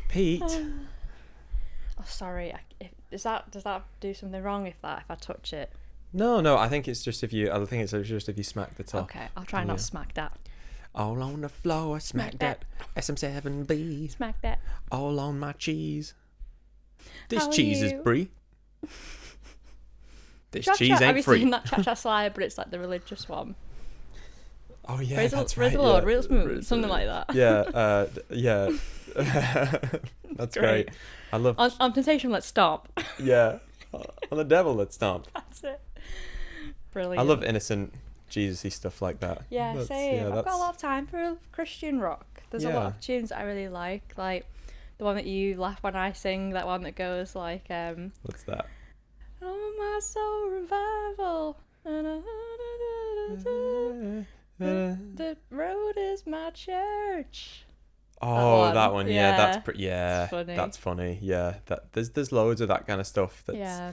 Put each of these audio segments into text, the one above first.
Pete. Pete. Oh, sorry. Does that do something wrong if I touch it? No. I think it's just if you smack the top. Okay, I'll try not to smack that. All on the floor, smack that. SM7B. Smack that. All on my cheese. This How are cheese is you? brie. This Cha-cha, cheese ain't have you free. seen that cha-cha slide, but it's like the religious one? Oh yeah, Praise that's praise right. the Lord, yeah. real smooth, something like that. Yeah, yeah. That's great. I love. On temptation, let's stop. Yeah. On the devil, let's stomp. That's it. Brilliant. I love innocent Jesus-y stuff like that. Yeah, same. I've got a lot of time for Christian rock. There's a lot of tunes I really like the one that you laugh when I sing, that one that goes like What's that? Oh, my soul revival. The road is my church. Oh, that one. Yeah, that's It's funny. that's funny. Yeah, there's loads of that kind of stuff. That's, Yeah.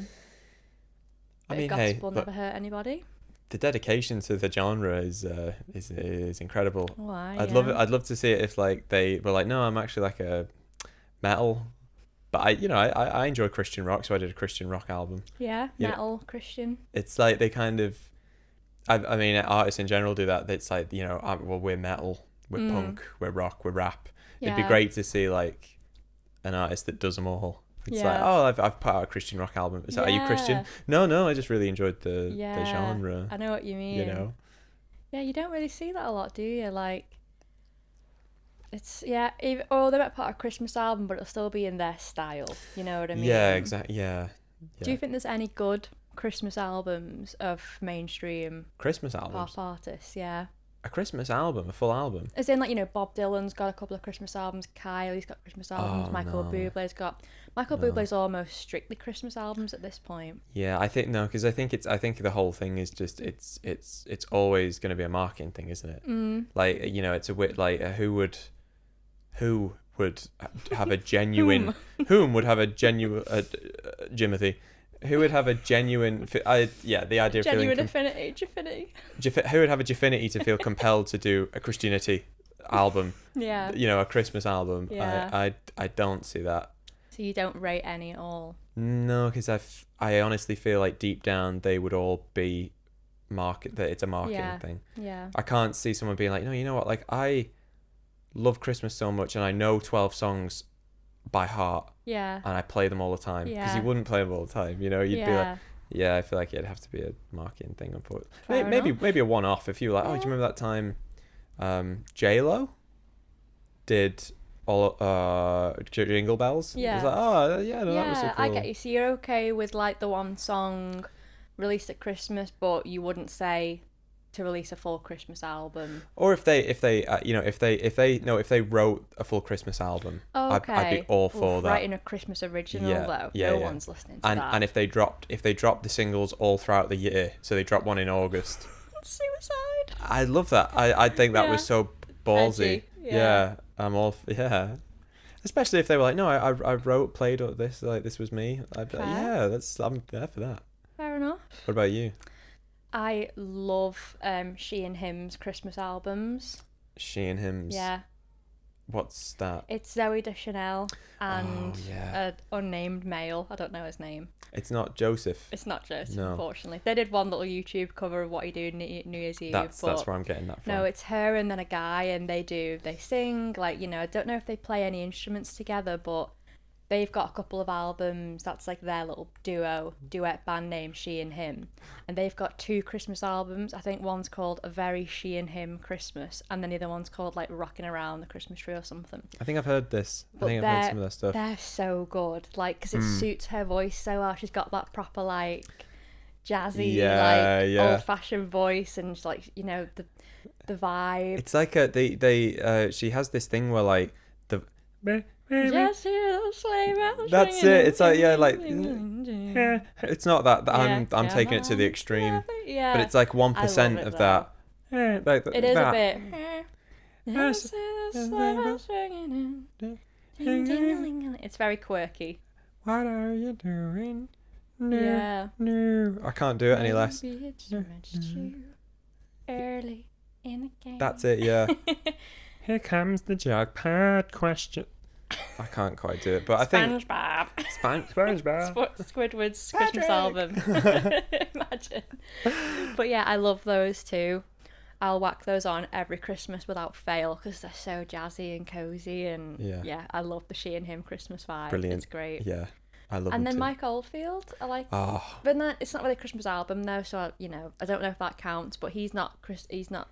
I mean, gospel hey, never hurt anybody. the dedication to the genre is incredible. Why? I'd love it. I'd love to see it if like they were like, no, I'm actually like a metal, but I enjoy Christian rock, so I did a Christian rock album. Yeah, metal, Christian. It's like they kind of, I mean, artists in general do that. It's like, well, we're metal, we're punk, we're rock, we're rap. Yeah. It'd be great to see like an artist that does them all. It's like, oh, I've put out a Christian rock album. Is that, are you Christian? No, I just really enjoyed the genre. I know what you mean. Yeah, you don't really see that a lot, do you? Like, it's, they might put out a Christmas album, but it'll still be in their style. You know what I mean? Yeah, exactly. Yeah. Do you think there's any good Christmas albums of mainstream Christmas albums? pop artists? Yeah. A Christmas album, a full album. As in, like, Bob Dylan's got a couple of Christmas albums. Kylie's got Christmas albums. Michael Bublé's almost strictly Christmas albums at this point. Yeah, I think because I think the whole thing is just it's always going to be a marketing thing, isn't it? Like, it's a bit like who would have a genuine whom would have a genuine Jimothy. Who would have a genuine the idea of genuine feeling affinity. Who would have a affinity to feel compelled to do a Christianity album? Yeah. A Christmas album. Yeah. I don't see that. So you don't rate any at all? No, because I honestly feel like deep down they would all be that it's a marketing thing. Yeah. I can't see someone being like, no, you know what? Like, I love Christmas so much and I know 12 songs by heart. Yeah. And I play them all the time. Because you wouldn't play them all the time. You'd be like, I feel like it'd have to be a marketing thing, unfortunately. Maybe a one-off if you were like, oh, do you remember that time J-Lo did all Jingle Bells? Yeah. It was like, oh, yeah, no, that was so cool. I get you. So you're okay with like the one song released at Christmas, but you wouldn't say to release a full Christmas album. Or if they wrote a full Christmas album, I'd be all for that. Writing a Christmas original though, no one's listening to that. And if they dropped the singles all throughout the year, so they dropped one in August. Suicide. I love that. I think that was so ballsy. Edgy. Yeah. I'm all especially if they were like, no, I wrote, played this, like this was me. I'd be like, I'm there for that. Fair enough. What about you? I love She and Him's Christmas albums. She and Him's? Yeah. What's that? It's Zooey Deschanel and an unnamed male. I don't know his name. It's not Joseph. It's not Joseph, no. Unfortunately. They did one little YouTube cover of what he did New Year's Eve. That's where I'm getting that from. No, it's her and then a guy, and they sing, like, I don't know if they play any instruments together, but they've got a couple of albums. That's like their little duet band name, She and Him. And they've got 2 Christmas albums. I think one's called A Very She and Him Christmas, and then the other one's called like Rocking Around the Christmas Tree or something. I think I've heard this. I think I've heard some of their stuff. They're so good, like, because it suits her voice so well. She's got that proper like jazzy, old-fashioned voice, and like the vibe. It's like she has this thing where like the. Just hear those sleigh bells. That's it. It's like it's not that I'm taking it to the extreme. Yeah. But it's like 1% of that. Like it is that. a bit. It's very quirky. What are you doing? Yeah. No, I can't do it any less. Maybe it's too early in the game. That's it. Yeah. Here comes the jackpot question. I can't quite do it, but I think SpongeBob. Squidward's Christmas album. Imagine. But yeah, I love those too. I'll whack those on every Christmas without fail because they're so jazzy and cozy, and yeah, I love the She and Him Christmas vibe. Brilliant. It's great. Yeah, I love. And then too. Mike Oldfield, I like. Oh. But it's not really a Christmas album though, so I don't know if that counts. But he's not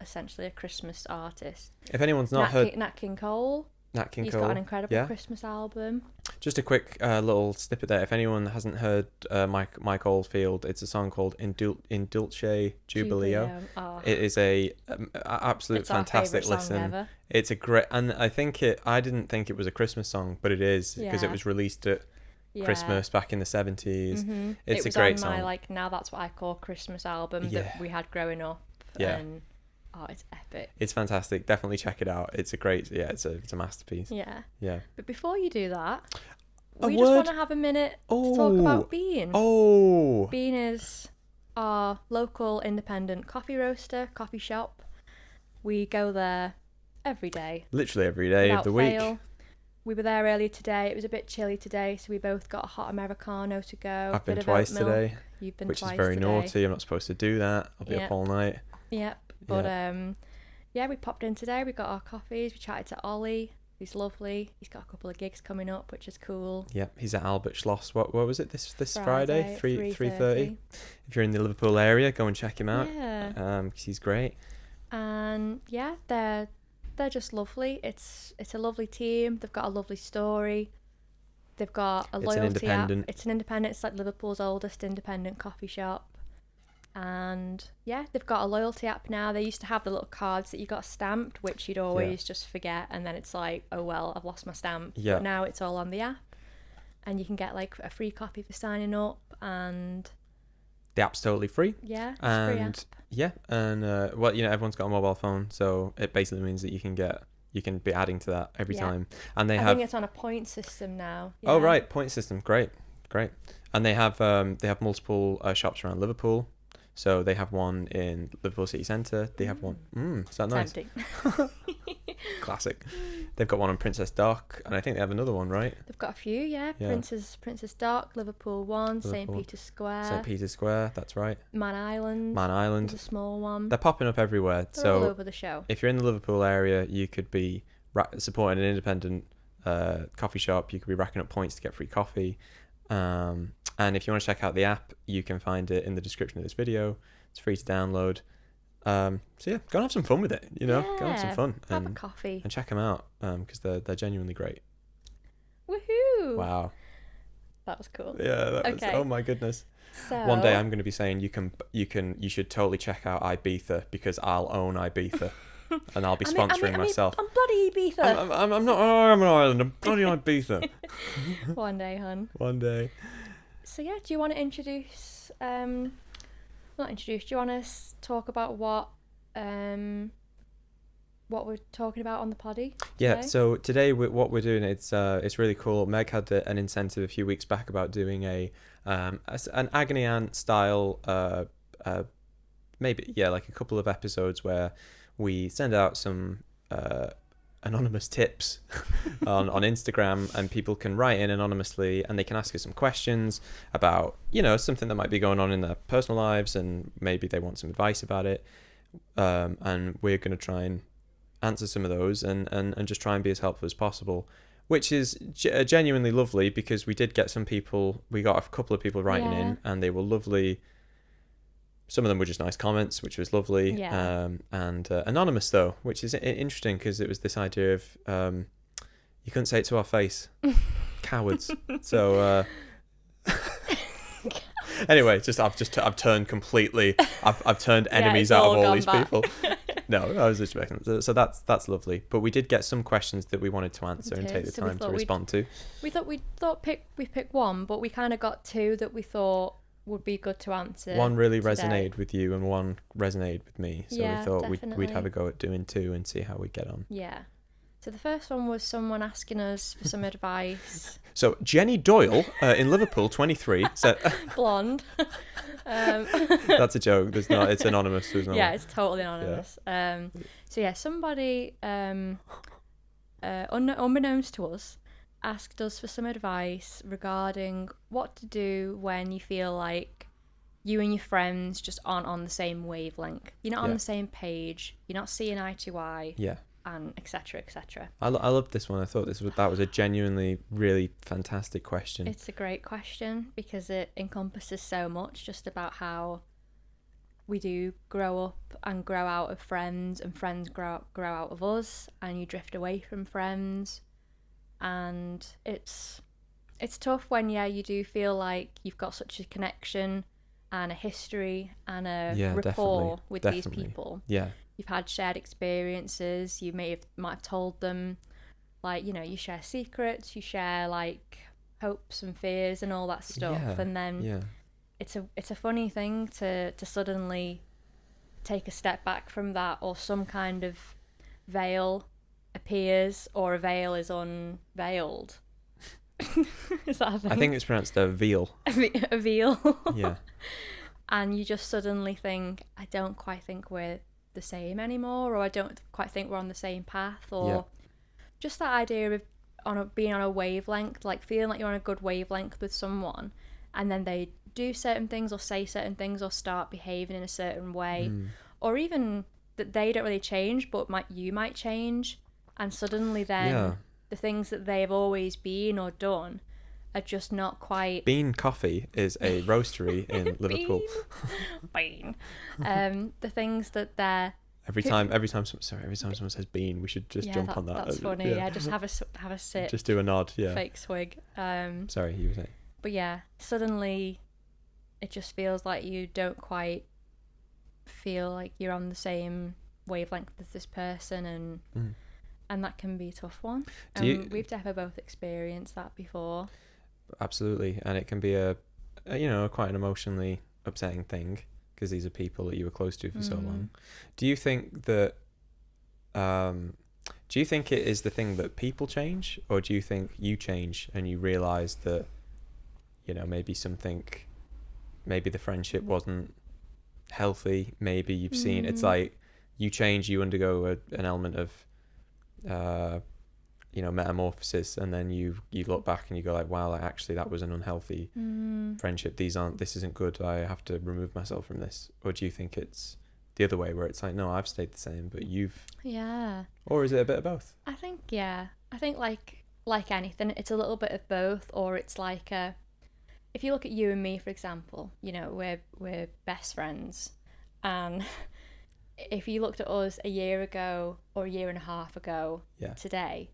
essentially a Christmas artist. If anyone's not heard Nat King Cole. He's got an incredible Christmas album. Just a quick little snippet there. If anyone hasn't heard Mike Oldfield, it's a song called In Dulce Jubileo. Oh. It is a absolute fantastic listen. It's a great, and I didn't think it was a Christmas song, but it is because it was released at Christmas back in the 70s. Mm-hmm. It's a great song. My now that's what I call Christmas album that we had growing up. Yeah. And oh, it's epic. It's fantastic. Definitely check it out. It's a great, it's a masterpiece. Yeah. Yeah. But before you do that, we just want to have a minute to talk about Bean. Oh. Bean is our local independent coffee roaster, coffee shop. We go there every day. Literally every day of the week. We were there earlier today. It was a bit chilly today, so we both got a hot Americano to go. I've been twice today. You've been which twice is very today. naughty. I'm not supposed to do that. I'll be up all night. Yep. But we popped in today. We got our coffees. We chatted to Ollie. He's lovely. He's got a couple of gigs coming up, which is cool. Yep, he's at Albert Schloss. What was it this Friday? 3:30. If you're in the Liverpool area, go and check him out. Yeah. Because he's great. And yeah, they're just lovely. It's a lovely team. They've got a lovely story. They've got a loyalty app. It's an independent. It's like Liverpool's oldest independent coffee shop. And yeah, they've got a loyalty app now. They used to have the little cards that you got stamped, which you'd always just forget, and then it's like, oh well, I've lost my stamp. Yeah. But now it's all on the app, and you can get like a free copy for signing up, and the app's totally free. Yeah, it's and free app. Yeah, and everyone's got a mobile phone, so it basically means that you can be adding to that every time. And I think it's on a point system now. Yeah. Oh right, point system, great. And they have multiple shops around Liverpool. So they have one in Liverpool City Centre. They have one. Is that nice? Tempting. Classic. They've got one on Princess Dock, and I think they have another one, right? They've got a few, yeah. Princess Dock, Liverpool 1, St. Peter's Square. St. Peter's Square, that's right. Man Island. There's a small one. They're popping up everywhere. They're all over the show. If you're in the Liverpool area, you could be supporting an independent coffee shop. You could be racking up points to get free coffee. And if you want to check out the app, you can find it in the description of this video. It's free to download. So yeah, go and have some fun with it. Go and have some fun. Have a coffee. And check them out because they're genuinely great. Woohoo! Wow. That was cool. Yeah, that was. Oh my goodness. So, one day I'm going to be saying you should totally check out Ibiza because I'll own Ibiza. And I'll be sponsoring myself. I'm bloody Ibiza. I'm not. Oh, I'm an island. I'm bloody Ibiza. One day, hun. One day. So yeah, do you want to introduce? Not introduce. Do you want to talk about what we're talking about on the poddy? Yeah. So today, what we're doing, it's really cool. Meg had an incentive a few weeks back about doing an agony aunt style, maybe like a couple of episodes where we send out some anonymous tips on Instagram, and people can write in anonymously, and they can ask us some questions about something that might be going on in their personal lives, and maybe they want some advice about it, and we're going to try and answer some of those and just try and be as helpful as possible, which is genuinely lovely, because we got a couple of people writing in, and they were lovely. Some of them were just nice comments, which was lovely. Yeah. And anonymous, though, which is interesting, because it was this idea of you couldn't say it to our face. Cowards. So anyway, I've turned completely. I've turned enemies out of all these people. No, I was just joking. So that's lovely. But we did get some questions that we wanted to answer and take the time to respond to. We picked one, but we kind of got two that we thought would be good to answer. One really resonated with you, and one resonated with me. So we thought we'd have a go at doing two and see how we get on. Yeah. So the first one was someone asking us for some advice. So Jenny Doyle in Liverpool, 23, said... Blonde. That's a joke. There's not. It's anonymous. There's no. Yeah, it's totally anonymous. So yeah, somebody unbeknownst to us asked us for some advice regarding what to do when you feel like you and your friends just aren't on the same wavelength. You're not on the same page. You're not seeing eye to eye. Yeah. And etc. etc. I loved this one. I thought that was a genuinely really fantastic question. It's a great question because it encompasses so much just about how we do grow up and grow out of friends, and friends grow out of us, and you drift away from friends, and it's tough when you do feel like you've got such a connection and a history and a rapport with these people. Yeah. You've had shared experiences. You might have told them, like, you share secrets, you share like hopes and fears and all that stuff, and then it's a funny thing to suddenly take a step back from that, or some kind of veil appears, or a veil is unveiled. Is that a thing? I think it's pronounced a veil. A veil. Yeah. And you just suddenly think, I don't quite think we're the same anymore, or I don't quite think we're on the same path, or just that idea of being on a wavelength, like feeling like you're on a good wavelength with someone, and then they do certain things or say certain things or start behaving in a certain way, or even that they don't really change, but you might change, and suddenly then the things that they've always been or done are just not quite. Bean Coffee is a roastery in Liverpool. Bean. The things that they're. Every time someone says bean, we should just jump on that. That's funny. Yeah, just have a sip. Just do a nod. Yeah. Fake swig. Sorry, you were saying. But yeah, suddenly, it just feels like you don't quite feel like you're on the same wavelength as this person, and that can be a tough one. We've definitely both experienced that before. Absolutely, and it can be a quite an emotionally upsetting thing, because these are people that you were close to for so long. Do you think that it is the thing that people change, or do you think you change and you realise that maybe the friendship wasn't healthy, maybe you've seen it's like you change, you undergo an element of metamorphosis, and then you look back and you go like, wow, like, actually that was an unhealthy friendship. This isn't good. I have to remove myself from this. Or do you think it's the other way, where it's like, no, I've stayed the same, but you've. Yeah. Or is it a bit of both? I think like anything, it's a little bit of both. Or it's like if you look at you and me, for example, we're best friends, and if you looked at us a year ago or a year and a half ago today,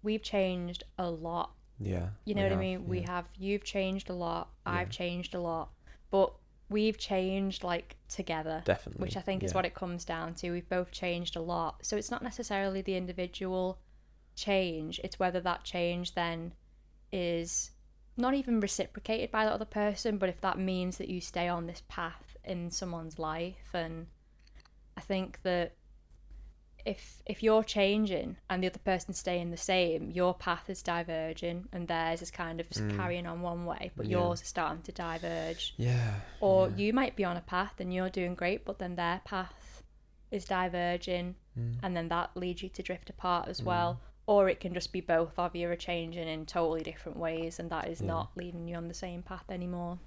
we've changed a lot. Yeah. You know what I mean? Yeah. You've changed a lot, I've changed a lot, but we've changed like together. Definitely. Which I think is what it comes down to. We've both changed a lot. So it's not necessarily the individual change, it's whether that change then is not even reciprocated by the other person, but if that means that you stay on this path in someone's life. And I think that if you're changing and the other person's staying the same, your path is diverging and theirs is kind of just carrying on one way, but yours is starting to diverge. Yeah. Or you might be on a path and you're doing great, but then their path is diverging, and then that leads you to drift apart as well. Or it can just be both of you are changing in totally different ways, and that is not leading you on the same path anymore.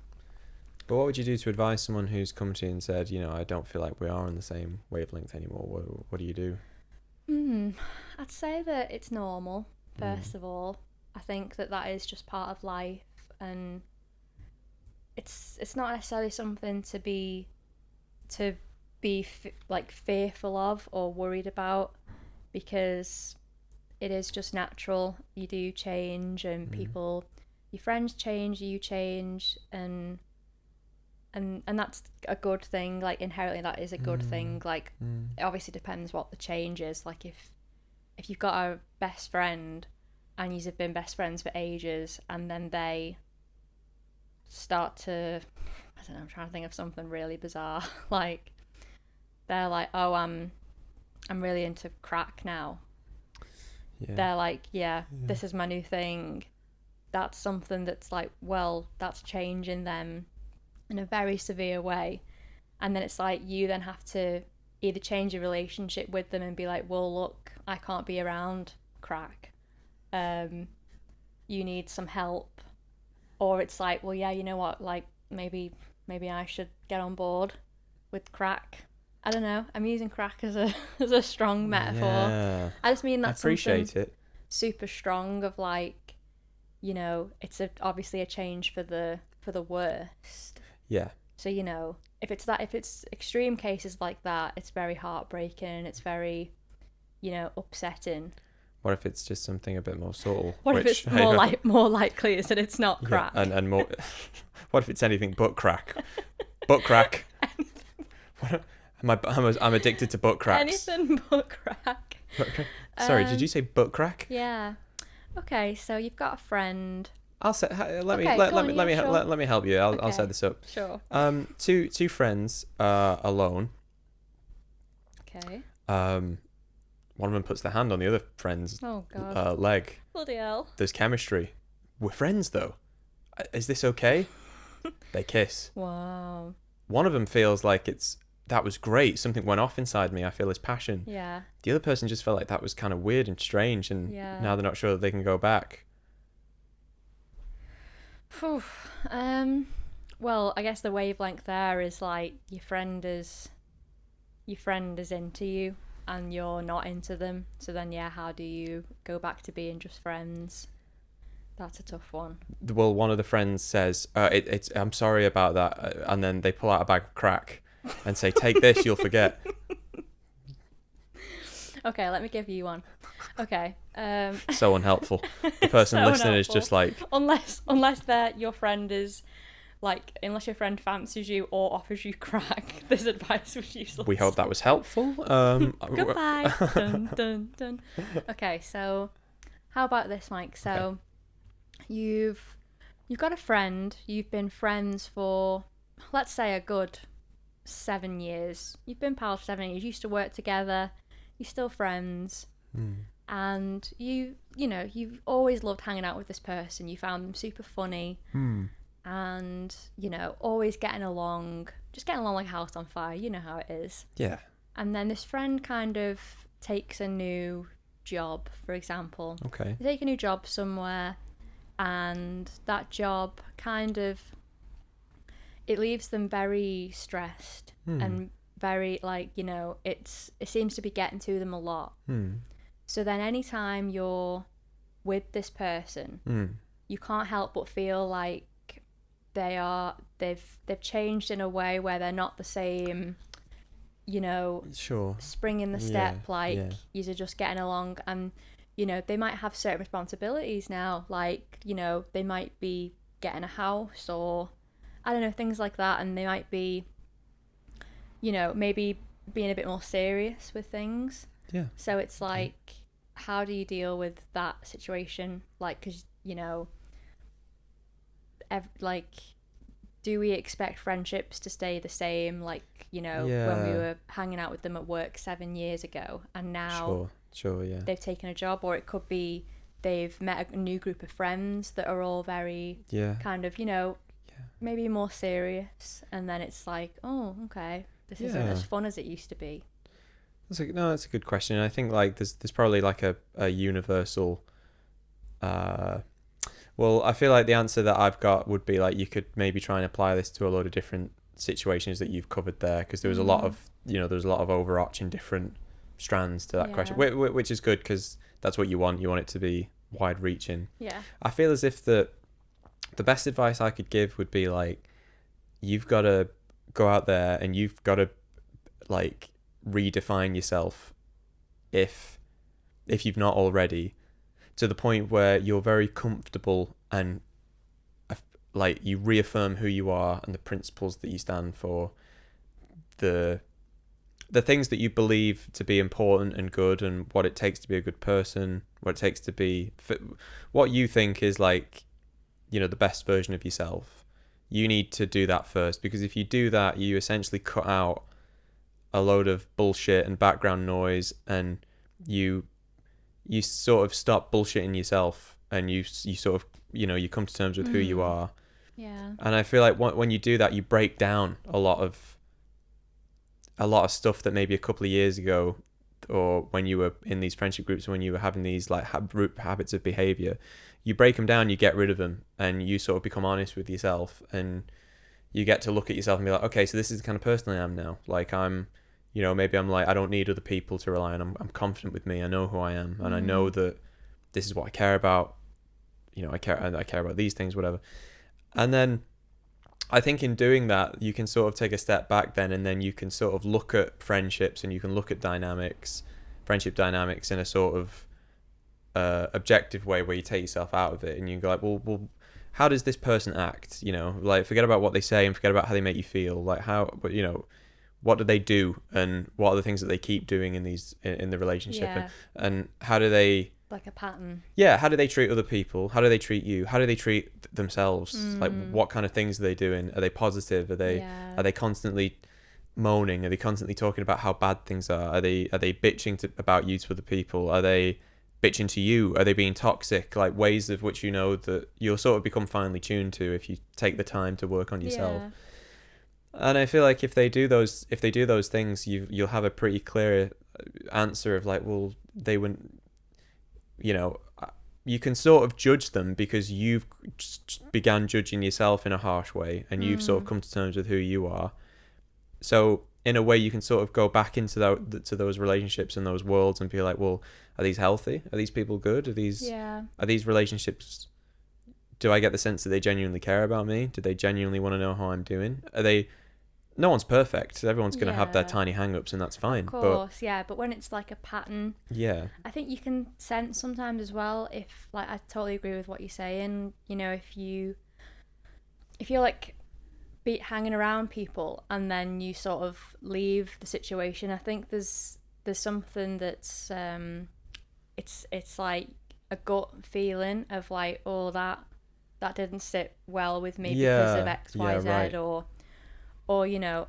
But what would you do to advise someone who's come to you and said, I don't feel like we are on the same wavelength anymore? What do you do? I'd say that it's normal, first of all. I think that is just part of life, and it's not necessarily something to be fearful of or worried about, because it is just natural. You do change, and people, your friends change, you change, and that's a good thing. Like, inherently that is a good thing. Like, it obviously depends what the change is. Like, if you've got a best friend and you've been best friends for ages, and then they start to, I don't know, I'm trying to think of something really bizarre. Like, they're like, oh, I'm really into crack now. Yeah. They're like, this is my new thing. That's something that's like, well, that's changing them. in a very severe way. And then it's like you then have to either change your relationship with them and be like, well, look, I can't be around crack. You need some help. Or it's like, well, yeah, you know what, like maybe I should get on board with crack. I don't know. I'm using crack as a strong metaphor. Yeah. I just mean that's something super strong of like, you know, it's obviously a change for the worst. Yeah. So, you know, if it's extreme cases like that, it's very heartbreaking. It's very, you know, upsetting. What if it's just something a bit more subtle? What if it's more likely is that it's not crack? Yeah, and more. What if it's anything but crack? Butt crack. I'm addicted to butt cracks. Anything but crack. Sorry, did you say butt crack? Yeah. Okay, so you've got a friend. I'll say. Let me help you. I'll set this up. Sure. Two friends alone. Okay. One of them puts their hand on the other friend's leg. Bloody hell. There's chemistry. We're friends though. Is this okay? They kiss. Wow. One of them feels like that was great. Something went off inside me. I feel his passion. Yeah. The other person just felt like that was kind of weird and strange, and now they're not sure that they can go back. Whew. Well, I guess the wavelength there is like your friend is into you and you're not into them. So then, how do you go back to being just friends? That's a tough one. Well, one of the friends says, I'm sorry about that. And then they pull out a bag of crack and say, take this, you'll forget. Okay, let me give you one. Okay. So unhelpful. The person listening is just like... Unless your friend is... Like, unless your friend fancies you or offers you crack, this advice was useless. We hope that was helpful. Goodbye. Dun, dun, dun. Okay, so how about this, Mike? So you've got a friend. You've been friends for, let's say, a good 7 years. You've been pals for 7 years. You used to work together. You're still friends. And you've always loved hanging out with this person. You found them super funny. And, always getting along like a house on fire. You know how it is. Yeah. And then this friend kind of takes a new job, for example. Okay. They take a new job somewhere, and that job kind of, it leaves them very stressed and very, it seems to be getting to them a lot. So then anytime you're with this person, you can't help but feel like they've changed in a way where they're not the same, sure, spring in the step, you're just getting along, and they might have certain responsibilities now, like they might be getting a house, or I don't know, things like that, and they might be maybe being a bit more serious with things. So it's like, how do you deal with that situation? Like, because do we expect friendships to stay the same, like when we were hanging out with them at work 7 years ago, and now sure, yeah, they've taken a job, or it could be they've met a new group of friends that are all very kind of maybe more serious, and then it's like, oh, okay, this isn't as fun as it used to be. That's a good question. I think like there's probably like a universal well, I feel like the answer that I've got would be like, you could maybe try and apply this to a load of different situations that you've covered there, because there was a lot of there's a lot of overarching different strands to that question, which is good, because that's what you want it to be wide reaching. I feel as if the best advice I could give would be like, you've got to go out there and you've got to like redefine yourself, if you've not already, to the point where you're very comfortable and like you reaffirm who you are and the principles that you stand for, the things that you believe to be important and good, and what it takes to be a good person, what it takes to be what you think is like the best version of yourself. You need to do that first, because if you do that, you essentially cut out a load of bullshit and background noise, and you sort of stop bullshitting yourself, and you sort of you come to terms with who you are. Yeah. And I feel like when you do that, you break down a lot of stuff that maybe a couple of years ago, or when you were in these friendship groups, when you were having these like group habits of behavior, you break them down, you get rid of them, and you sort of become honest with yourself, and you get to look at yourself and be like, okay, so this is the kind of person I am now. Like I'm, maybe I'm like, I don't need other people to rely on. I'm confident with me. I know who I am, and I know that this is what I care about. I care about these things, whatever. And then I think in doing that, you can sort of take a step back then, and then you can sort of look at friendships, and you can look at friendship dynamics in a sort of objective way, where you take yourself out of it, and you go like, well, how does this person act? Like forget about what they say and forget about how they make you feel. Like what do they do, and what are the things that they keep doing in the relationship, and how do they, like a pattern. Yeah, how do they treat other people? How do they treat you? How do they treat themselves? Like what kind of things are they doing? Are they positive? Are they constantly moaning? Are they constantly talking about how bad things are? Are they bitching about you to other people? Are they bitching to you? Are they being toxic? Like ways of which that you'll sort of become finely tuned to if you take the time to work on yourself. And I feel like if they do those things, you'll have a pretty clear answer of like, well, they wouldn't. You can sort of judge them because you've began judging yourself in a harsh way, and you've sort of come to terms with who you are. So in a way, you can sort of go back into to those relationships and those worlds and be like, well, are these healthy? Are these people good? Are these relationships? Do I get the sense that they genuinely care about me? Do they genuinely want to know how I'm doing? No one's perfect. Everyone's going to have their tiny hang-ups, and that's fine. Of course, but when it's like a pattern, I think you can sense sometimes as well if, like, I totally agree with what you're saying. If you're like hanging around people and then you sort of leave the situation, I think there's something that's it's like a gut feeling of like, oh, that didn't sit well with me because of X, Y, Z, right. or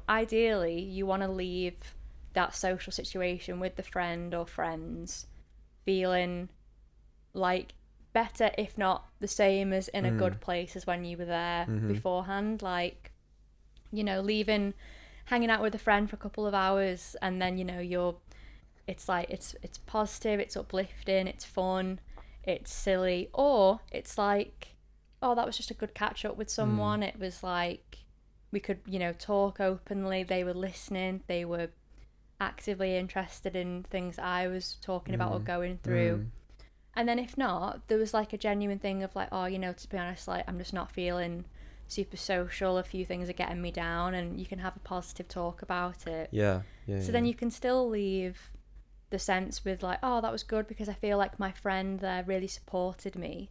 ideally you want to leave that social situation with the friend or friends feeling like better, if not the same as in a good place as when you were there beforehand. Like, leaving, hanging out with a friend for a couple of hours, and then, it's like, it's positive, it's uplifting, it's fun, it's silly, or it's like, oh, that was just a good catch up with someone. It was like, we could, talk openly. They were listening. They were actively interested in things I was talking about or going through. And then if not, there was like a genuine thing of like, oh, to be honest, like I'm just not feeling super social. A few things are getting me down, and you can have a positive talk about it. So then you can still leave the sense with like, oh, that was good because I feel like my friend there really supported me.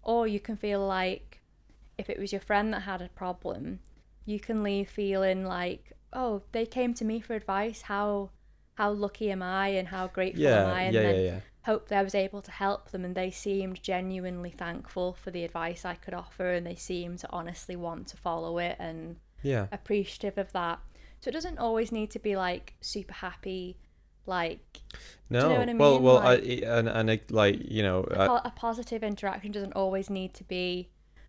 Or you can feel like if it was your friend that had a problem, you can leave feeling like, oh, they came to me for advice. How lucky am I, and how grateful am I? And then hope that I was able to help them, and they seemed genuinely thankful for the advice I could offer, and they seemed to honestly want to follow it and appreciative of that. So it doesn't always need to be like super happy, like, no. Do you know what I mean? Well, a positive interaction doesn't always need to be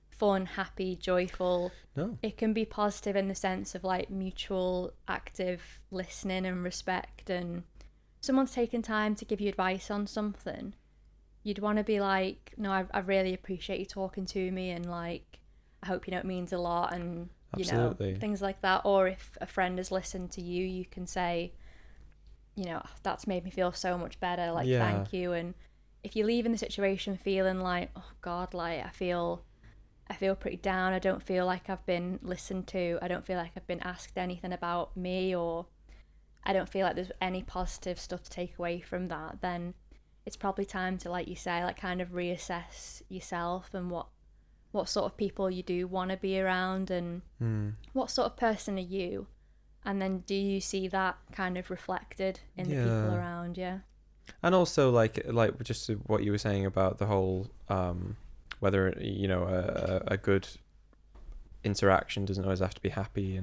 fun, happy, joyful. No. It can be positive in the sense of like mutual active listening and respect, and someone's taken time to give you advice on something. You'd want to be like, no, I really appreciate you talking to me, and like, I hope it means a lot, and Absolutely. Things like that. Or if a friend has listened to you, you can say, that's made me feel so much better, like, thank you. And if you leave in the situation feeling like, oh God, like I feel pretty down, I don't feel like I've been listened to, I don't feel like I've been asked anything about me, or I don't feel like there's any positive stuff to take away from that, then it's probably time to, like you say, like kind of reassess yourself and what sort of people you do want to be around, and what sort of person are you, and then do you see that kind of reflected in the people around you. And also like just what you were saying about the whole whether a good interaction doesn't always have to be happy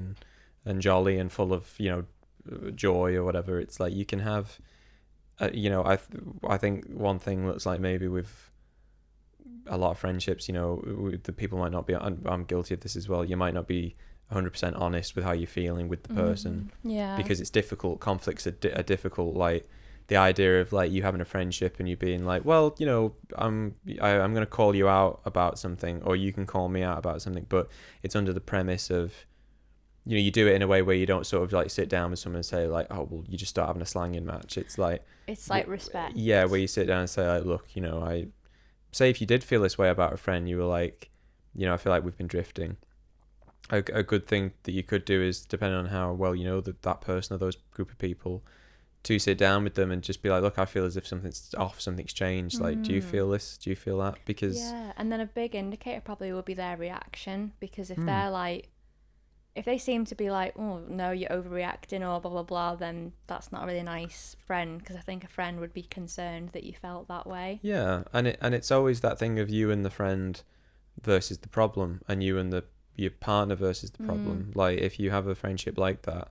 and jolly and full of joy or whatever. It's like you can have I think one thing looks like maybe with a lot of friendships, you know, the people might not be, I'm guilty of this as well, you might not be 100% honest with how you're feeling with the person. Yeah. Because it's difficult. Conflicts are difficult. Like, the idea of like you having a friendship and you being like, well, you know, I'm going to call you out about something, or you can call me out about something, but it's under the premise of, you know, you do it in a way where you don't sort of like sit down with someone and say like, oh, well, you just start having a slanging match. It's like respect. Yeah, where you sit down and say like, look, you know, I say if you did feel this way about a friend, you were like, you know, I feel like we've been drifting. A good thing that you could do is, depending on how well you know that person or those group of people, to sit down with them and just be like, look, I feel as if something's off, something's changed. Like, do you feel this? Do you feel that? Because and then a big indicator probably will be their reaction, because if they're like, if they seem to be like, oh no, you're overreacting or blah blah blah, then that's not a really nice friend, because I think a friend would be concerned that you felt that way. Yeah, and it's always that thing of you and the friend versus the problem, and you and your partner versus the problem. Like, if you have a friendship like that,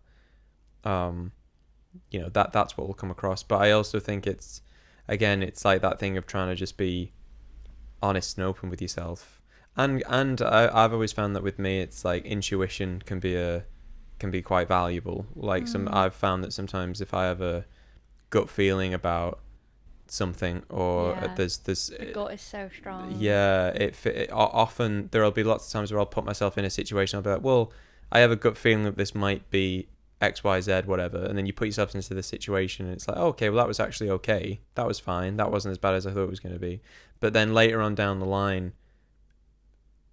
you know, that's what will come across. But I also think it's like that thing of trying to just be honest and open with yourself. And I've always found that with me, it's like intuition can be quite valuable. Like I've found that sometimes if I have a gut feeling about something, or there's the gut is so strong. Yeah, it often there'll be lots of times where I'll put myself in a situation. I'll be like, well, I have a gut feeling that this might be X, Y, Z, whatever, and then you put yourself into the situation and it's like, oh, okay, well, that was actually okay, that was fine, that wasn't as bad as I thought it was going to be. But then later on down the line,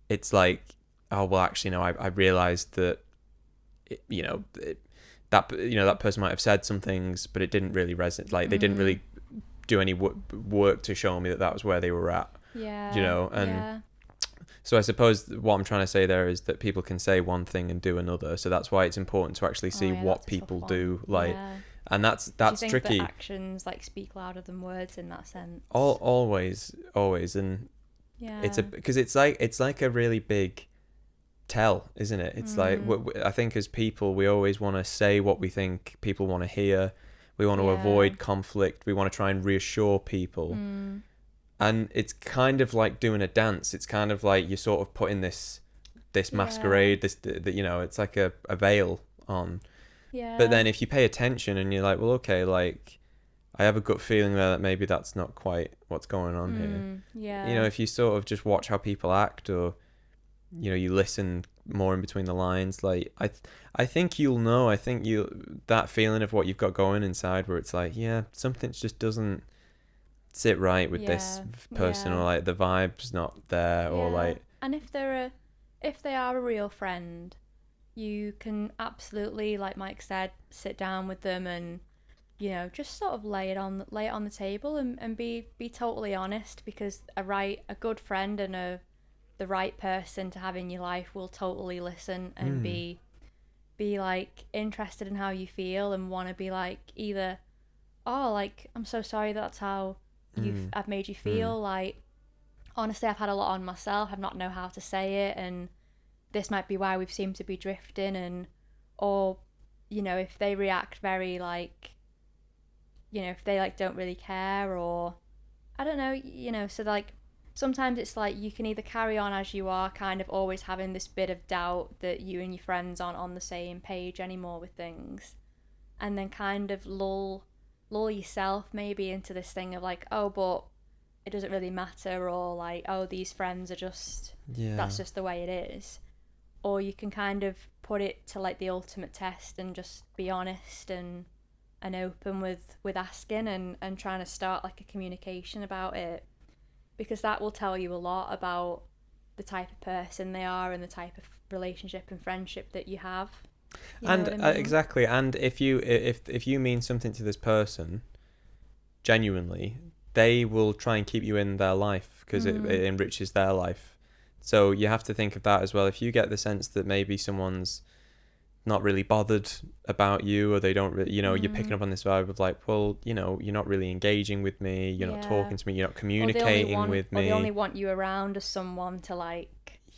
it's like, oh, well, actually, no, I realized that that person might have said some things, but it didn't really resonate. Like, they didn't really do any work to show me that was where they were at. Yeah. You know, and so I suppose what I'm trying to say there is that people can say one thing and do another. So that's why it's important to actually see what people do. Like, and that's do you think tricky. That actions like speak louder than words in that sense. Always, and because it's like a really big tell, isn't it? It's like, I think as people, we always want to say what we think people want to hear. We want to avoid conflict. We want to try and reassure people. And it's kind of like doing a dance. It's kind of like you're sort of putting this masquerade, you know, it's like a veil on. Yeah. But then if you pay attention and you're like, well, okay, like, I have a gut feeling there that maybe that's not quite what's going on here. Yeah. You know, if you sort of just watch how people act, or, you know, you listen more in between the lines, like, I think you'll know. I think that feeling of what you've got going inside, where it's like, yeah, something just doesn't sit right with this person, or like the vibe's not there, or like. And if they are a real friend, you can absolutely, like Mike said, sit down with them and, you know, just sort of lay it on the table and be totally honest, because a good friend and the right person to have in your life will totally listen and be like interested in how you feel, and want to be like, either, oh, like, I'm so sorry that's how I've made you feel, like, honestly, I've had a lot on myself, I've not know how to say it, and this might be why we've seemed to be drifting. And, or, you know, if they react very, like, you know, if they like don't really care, or I don't know, you know, so like sometimes it's like you can either carry on as you are, kind of always having this bit of doubt that you and your friends aren't on the same page anymore with things, and then kind of lull yourself maybe into this thing of like, oh, but it doesn't really matter, or like, oh, these friends are just, that's just the way it is. Or you can kind of put it to like the ultimate test and just be honest and open with asking and trying to start like a communication about it, because that will tell you a lot about the type of person they are and the type of relationship and friendship that you have. And exactly, and if you mean something to this person genuinely, they will try and keep you in their life, because it enriches their life. So you have to think of that as well. If you get the sense that maybe someone's not really bothered about you, or they don't really, you know, you're picking up on this vibe of like, well, you know, you're not really engaging with me, you're not talking to me, you're not communicating with me, or they only want you around as someone to like,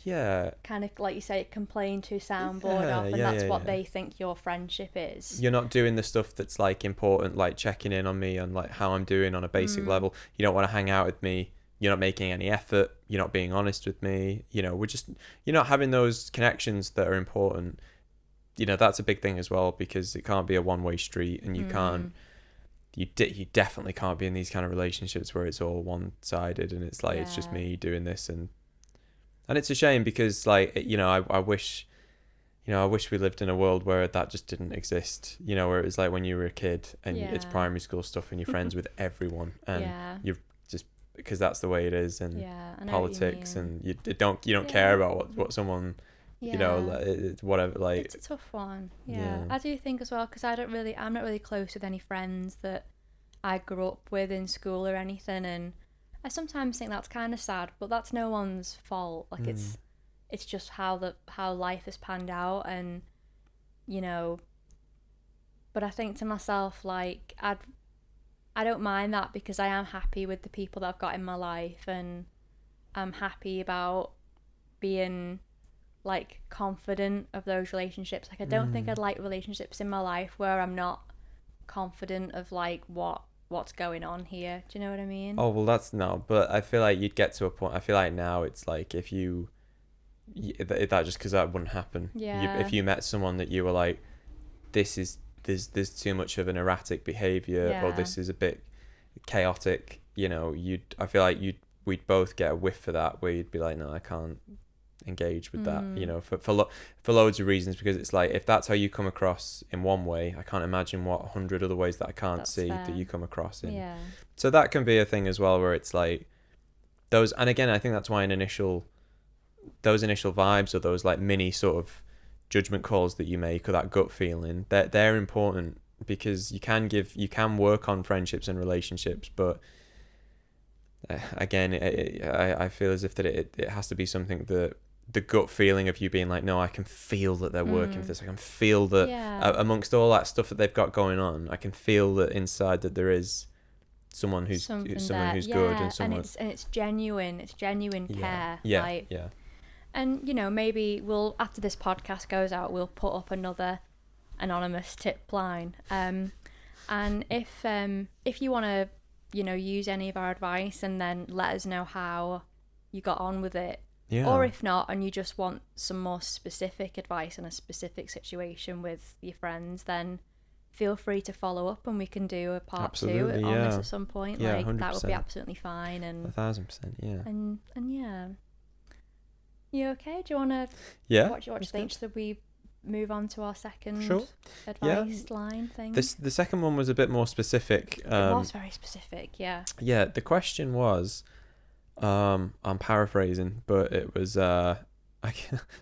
kind of like you say, complain to, soundboard off, and that's what they think your friendship is. You're not doing the stuff that's like important, like checking in on me and like how I'm doing on a basic level. You don't want to hang out with me, you're not making any effort, you're not being honest with me, you know, you're not having those connections that are important. You know, that's a big thing as well, because it can't be a one-way street, and you definitely can't be in these kind of relationships where it's all one-sided and it's like, it's just me doing this, and it's a shame, because like, you know, I wish we lived in a world where that just didn't exist, you know, where it was like when you were a kid and it's primary school stuff and you're friends with everyone, and you're just, because that's the way it is, and politics, and you don't care about what someone, you know, it's whatever, like, it's a tough one. I do think as well, because I'm not really close with any friends that I grew up with in school or anything, and I sometimes think that's kind of sad, but that's no one's fault. Like, it's just how life has panned out, and, you know, but I think to myself, like, I don't mind that, because I am happy with the people that I've got in my life, and I'm happy about being, like, confident of those relationships. Like, I don't think I'd like relationships in my life where I'm not confident of, like, what's going on here. Do you know what I mean? Oh, well, but I feel like you'd get to a point. I feel like now it's like, if you that just, because that wouldn't happen. If you met someone that you were like, there's too much of an erratic behavior, or this is a bit chaotic, you know, I feel like we'd both get a whiff for that, where you'd be like, no, I can't engage with that, you know, for loads of reasons, because it's like, if that's how you come across in one way, I can't imagine what 100 other ways that I can't see that you come across in. So that can be a thing as well, where it's like those, and again, I think that's why those initial vibes, or those like mini sort of judgment calls that you make, or that gut feeling, they're important, because you can work on friendships and relationships, but again, I feel as if that it has to be something that the gut feeling of you being like, no, I can feel that they're working for this. I can feel that amongst all that stuff that they've got going on, I can feel that inside that there is someone who's good, and someone, and it's genuine. It's genuine care. Yeah. And, you know, maybe after this podcast goes out, we'll put up another anonymous tip line. And if you want to, you know, use any of our advice, and then let us know how you got on with it. Or if not, and you just want some more specific advice on a specific situation with your friends, then feel free to follow up, and we can do a part 2 on this at some point. Like, 100%. That would be absolutely fine. And 1,000%, yeah. And yeah. You okay? Do you want to? Yeah. What do you think? Should we move on to our second advice line thing? The second one was a bit more specific. It was very specific. Yeah. Yeah. The question was, I'm paraphrasing, but it was the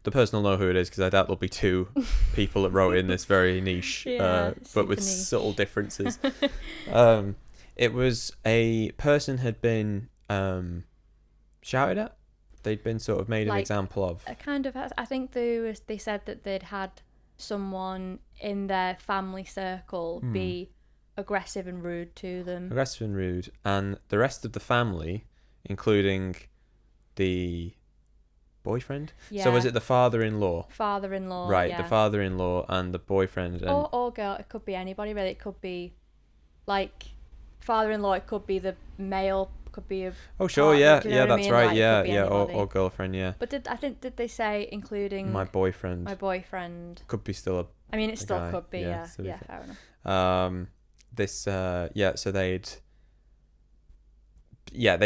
person will know who it is, because I doubt there'll be two people that wrote in this very niche, but with niche, subtle differences. It was a person had been shouted at. They'd been sort of made an example of. I think they said that they'd had someone in their family circle be aggressive and rude to them. Aggressive and rude. And the rest of the family, including the boyfriend? Yeah. So was it the father-in-law? Father-in-law, right, the father-in-law and the boyfriend. And or girl, it could be anybody really. It could be, like, father-in-law, it could be the male, could be a partner, that's mean? right, Like, or girlfriend, yeah. But did they say including my boyfriend? Could be still it still guy. could be, yeah, fair enough. So they'd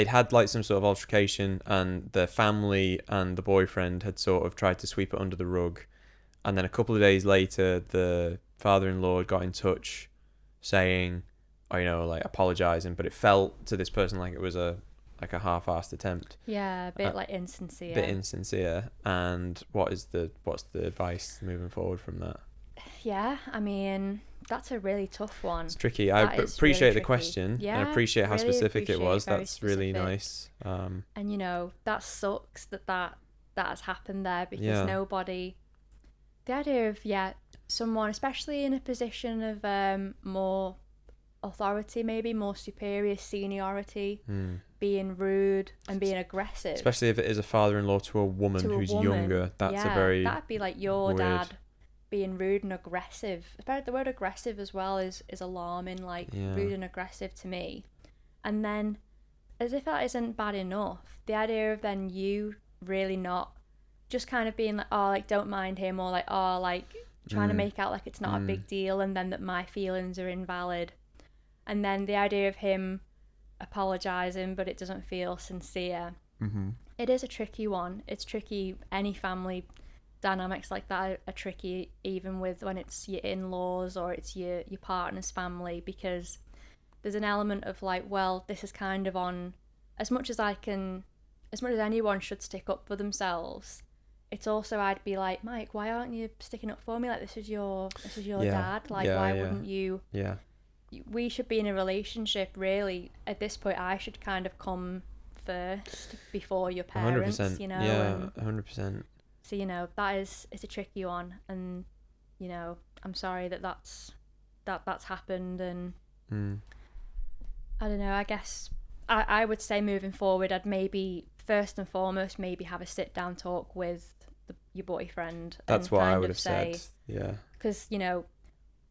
had like some sort of altercation, and the family and the boyfriend had sort of tried to sweep it under the rug, and then a couple of days later the father-in-law got in touch saying, apologizing, but it felt to this person like it was a half-assed attempt. Yeah, a bit like insincere. And what's the advice moving forward from that? Yeah, I mean, that's a really tough one. It's tricky. I appreciate really the question. Yeah, and I appreciate how specific it was. That's really nice. And that sucks that has happened there, because nobody. The idea of someone, especially in a position of more authority, maybe more superior seniority, being rude and being aggressive, especially if it is a father-in-law to a woman who's younger. That's that'd be like your weird dad being rude and aggressive. The word aggressive as well is alarming, like rude and aggressive to me. And then as if that isn't bad enough, the idea of then you really not just kind of being like, oh, like, don't mind him, or like, oh, like, trying to make out like it's not a big deal, and then that my feelings are invalid. And then the idea of him apologising, but it doesn't feel sincere. It is a tricky one. It's tricky. Any family dynamics like that are tricky, even with when it's your in-laws or it's your partner's family, because there's an element of like, well, this is kind of on, as much as anyone should stick up for themselves, it's also, I'd be like, Mike, why aren't you sticking up for me? Like, this is your dad. Like, why wouldn't you? Yeah. We should be in a relationship, really. At this point, I should kind of come first before your parents, 100%. you know. Yeah, 100%. So, you know, it's a tricky one, and, you know, I'm sorry that's happened, and I don't know, I guess I would say moving forward, I'd maybe first and foremost maybe have a sit down talk with your boyfriend. That's what I would have said. Yeah. Because, you know,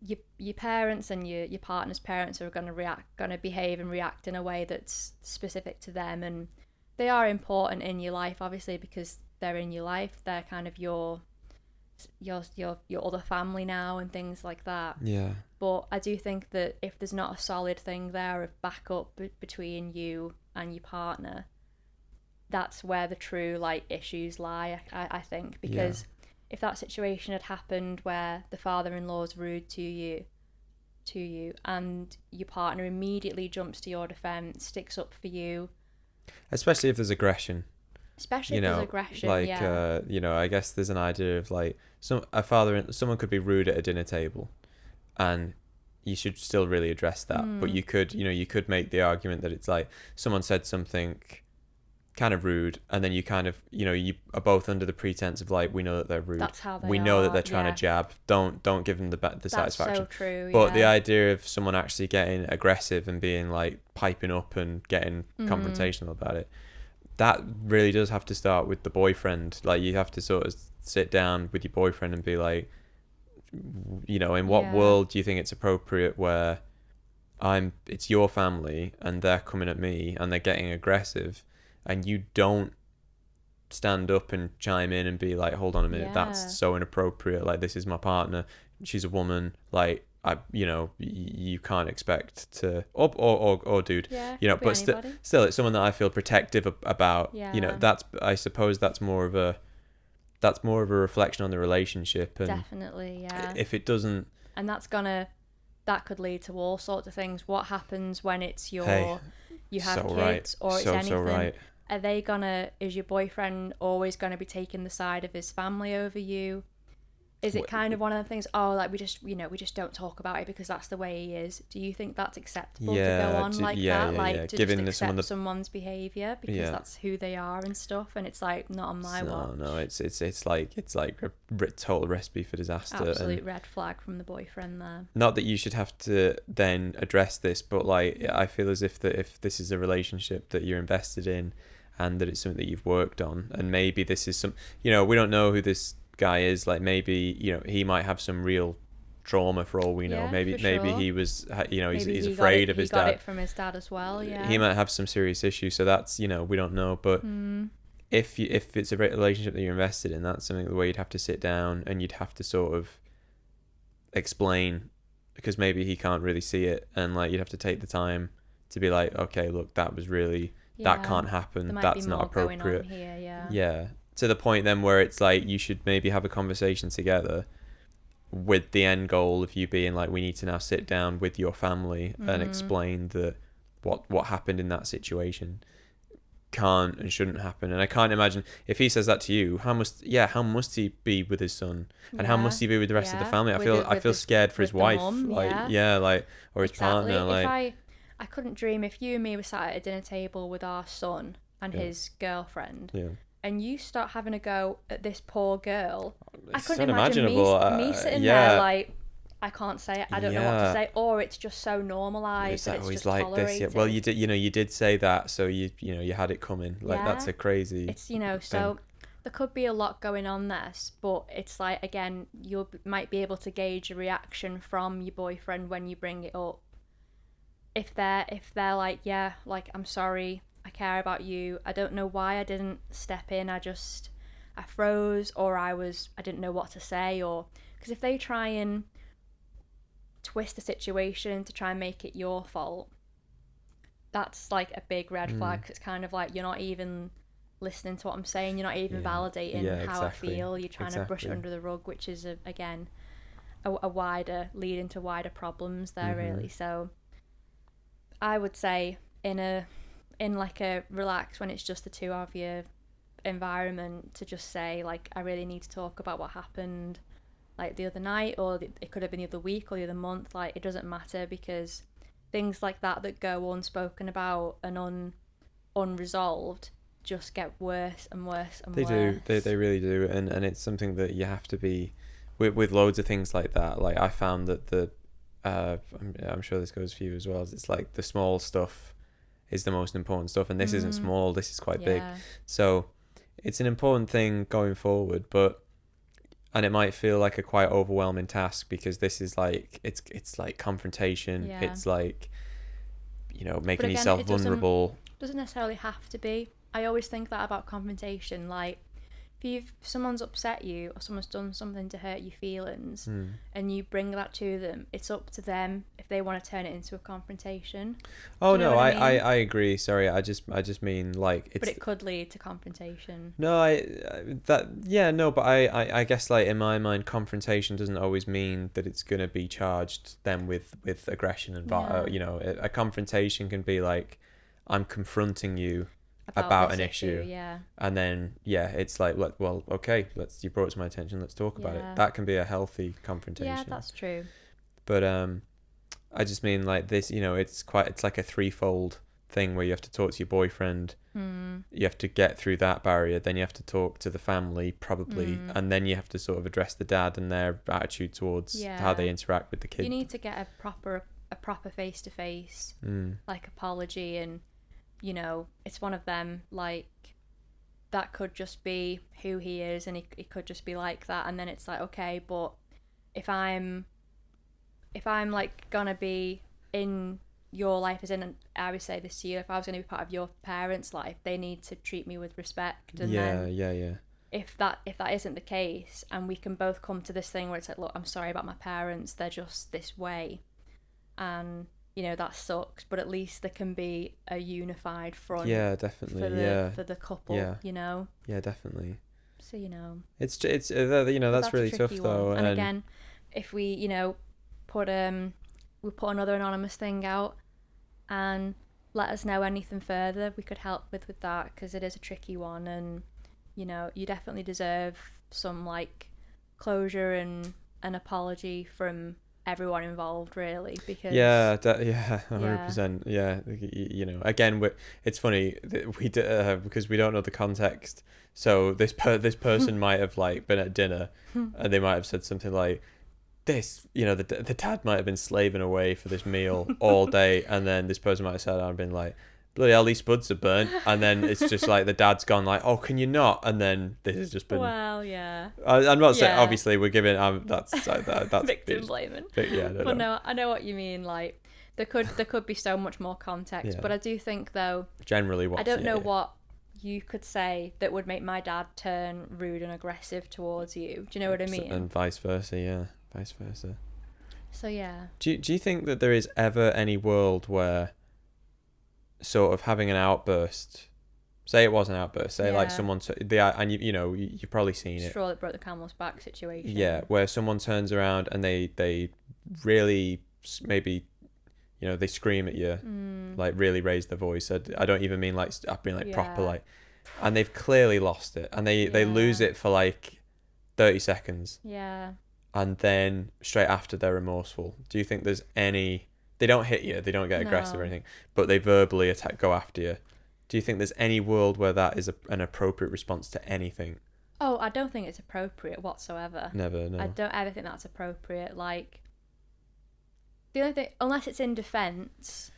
your parents and your partner's parents are going to behave and react in a way that's specific to them, and they are important in your life, obviously, because they're in your life. They're kind of your other family now and things like that. Yeah. But I do think that if there's not a solid thing there of backup between you and your partner, that's where the true like issues lie. I think, because if that situation had happened where the father-in-law's rude to you and your partner immediately jumps to your defense, sticks up for you, especially if there's aggression. Especially if there's aggression, like, yeah. You know, I guess there's an idea of like someone could be rude at a dinner table, and you should still really address that. But you could make the argument that it's like someone said something kind of rude, and then you kind of, you know, you are both under the pretense of like, we know that they're rude. That's how they we are. know that they're trying to jab. Don't give them the satisfaction. That's so true. But the idea of someone actually getting aggressive and being like piping up and getting confrontational about it, that really does have to start with the boyfriend. Like, you have to sort of sit down with your boyfriend and be like, you know, in what world do you think it's appropriate where it's your family and they're coming at me and they're getting aggressive, and you don't stand up and chime in and be like, hold on a minute, that's so inappropriate. Like, this is my partner. She's a woman. Like, you can't expect to, or dude, you know, but still, it's someone that I feel protective about. You know, I suppose that's more of a reflection on the relationship. And definitely, yeah. If it doesn't, and that could lead to all sorts of things. What happens when it's you have kids, or it's anything? So right. Is your boyfriend always gonna be taking the side of his family over you? Is it kind of one of the things, like, we just don't talk about it because that's the way he is? Do you think that's acceptable to go on like that? Like, to just accept someone's behaviour because that's who they are and stuff, and it's like, not on my watch. No, it's like a total recipe for disaster. Absolute red flag from the boyfriend there. Not that you should have to then address this, but like, I feel as if this is a relationship that you're invested in and that it's something that you've worked on, and maybe this is some, you know, we don't know who this guy is. Like, maybe, you know, he might have some real trauma for all we know. Maybe he was, you know, he's afraid of his dad. He got it from his dad as well. He might have some serious issues, so that's, you know, we don't know. But if it's a relationship that you're invested in, that's something where you'd have to sit down and you'd have to sort of explain, because maybe he can't really see it, and like, you'd have to take the time to be like, okay, look, that was really that can't happen. That's not appropriate. Yeah. To the point then where it's like, you should maybe have a conversation together with the end goal of you being like, we need to now sit down with your family and explain that what happened in that situation can't and shouldn't happen. And I can't imagine if he says that to you, how must he be with his son, and how must he be with the rest of the family? I feel scared for his wife, mum, or his partner. Like, I couldn't dream if you and me were sat at a dinner table with our son and his girlfriend. Yeah. And you start having a go at this poor girl. I couldn't imagine me sitting there like, I can't say it, I don't know what to say, or it's just so normalised that it's just like tolerated. This. Well, you did say that, so you had it coming. Like, that's a crazy. It's, you know, so there could be a lot going on there, but it's like, again, you might be able to gauge a reaction from your boyfriend when you bring it up. If they're like, yeah, like, I'm sorry, I care about you. I don't know why I didn't step in. I froze, or I didn't know what to say, or because if they try and twist the situation to try and make it your fault, that's like a big red flag. 'Cause it's kind of like you're not even listening to what I'm saying. You're not even validating how I feel. You're trying to brush it under the rug, which is again a wider leading to wider problems there, really. So I would say in like a relaxed, when it's just the two of you environment, to just say like, I really need to talk about what happened like the other night, or it could have been the other week or the other month. Like, it doesn't matter, because things like that go unspoken about and unresolved just get worse and worse and worse. They really do, and it's something that you have to be with loads of things like that. Like, I found that I'm sure this goes for you as well, it's like the small stuff is the most important stuff, and this isn't small, this is quite big. So it's an important thing going forward, and it might feel like a quite overwhelming task, because this is like it's like confrontation. It's like, you know, making yourself vulnerable. Doesn't necessarily have to be. I always think that about confrontation. Like, if someone's upset you, or someone's done something to hurt your feelings, and you bring that to them, it's up to them if they want to turn it into a confrontation. Oh no, I agree. Sorry, I just mean like it's. But it could lead to confrontation. No, but I guess, like, in my mind, confrontation doesn't always mean that it's gonna be charged then with aggression and you know, a confrontation can be like, I'm confronting you about an issue, and then it's like, well, okay, you brought it to my attention, let's talk about it. That can be a healthy confrontation. Yeah, that's true. But I just mean, like, this, you know, it's like a threefold thing, where you have to talk to your boyfriend, you have to get through that barrier, then you have to talk to the family probably, and then you have to sort of address the dad and their attitude towards how they interact with the kid. You need to get a proper face-to-face like apology, and you know, it's one of them, like, that could just be who he is, and he could just be like that, and then it's like, okay, but if I'm like gonna be in your life, as in, I would say this to you, if I was gonna be part of your parents' life, they need to treat me with respect. And then if that isn't the case, and we can both come to this thing where it's like, look, I'm sorry about my parents, they're just this way, and you know, that sucks, but at least there can be a unified front. Yeah, definitely. For the couple. You know. Yeah, definitely. So, you know, it's you know, that's really tough though. And again, if we, you know, put another anonymous thing out and let us know anything further we could help with that, because it is a tricky one, and you know, you definitely deserve some like closure and an apology from everyone involved, really, because 100%. You know, again, it's funny that we because we don't know the context, so this person might have like been at dinner and they might have said something like this, you know, the dad might have been slaving away for this meal all day, and then this person might have sat down and been like, bloody hell, these spuds are burnt, and then it's just like the dad's gone like, oh, can you not? And then this has just been. Well, yeah. I'm not saying, obviously we're giving that's victim blaming. But no, I know what you mean. Like, there could be so much more context, but I do think though. Generally, I don't know what you could say that would make my dad turn rude and aggressive towards you. Do you know what I mean? And vice versa, vice versa. So yeah. Do you think that there is ever any world where sort of having an outburst, say it was an outburst, say like someone and you know, you've probably seen it, straw that broke the camel's back situation, where someone turns around and they really maybe, you know, they scream at you, like really raise their voice. I don't even mean like I've been like proper like, and they've clearly lost it, and they lose it for like 30 seconds, and then straight after they're remorseful. Do you think there's any? They don't hit you, they don't get aggressive or anything, but they verbally go after you. Do you think there's any world where that is an appropriate response to anything? Oh, I don't think it's appropriate whatsoever. Never, no. I don't ever think that's appropriate. Like, the only thing, unless it's in defence.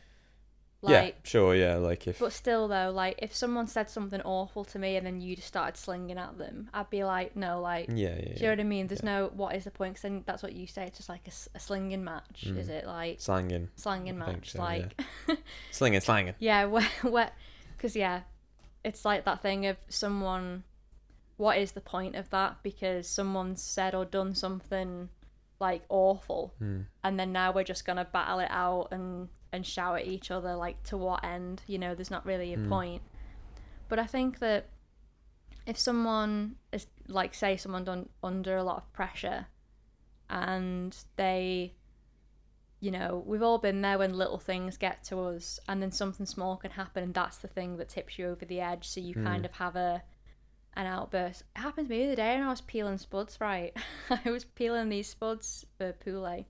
Like, like if. But still though, like, if someone said something awful to me and then you just started slinging at them, I'd be like, no, like. Do you know what I mean? There's no, what is the point? Because that's what you say. It's just like a slinging match, is it? Like. Slanging match, so, like. Slinging. Yeah, where Because it's like that thing of someone, what is the point of that? Because someone's said or done something like awful, and then now we're just gonna battle it out and shout at each other, like, to what end? You know, there's not really a point. But I think that if someone is, like, say someone done under a lot of pressure, and they, you know, we've all been there when little things get to us, and then something small can happen, and that's the thing that tips you over the edge, so you kind of have an outburst. It happened to me the other day, and I was peeling spuds, right? I was peeling these spuds for poulet,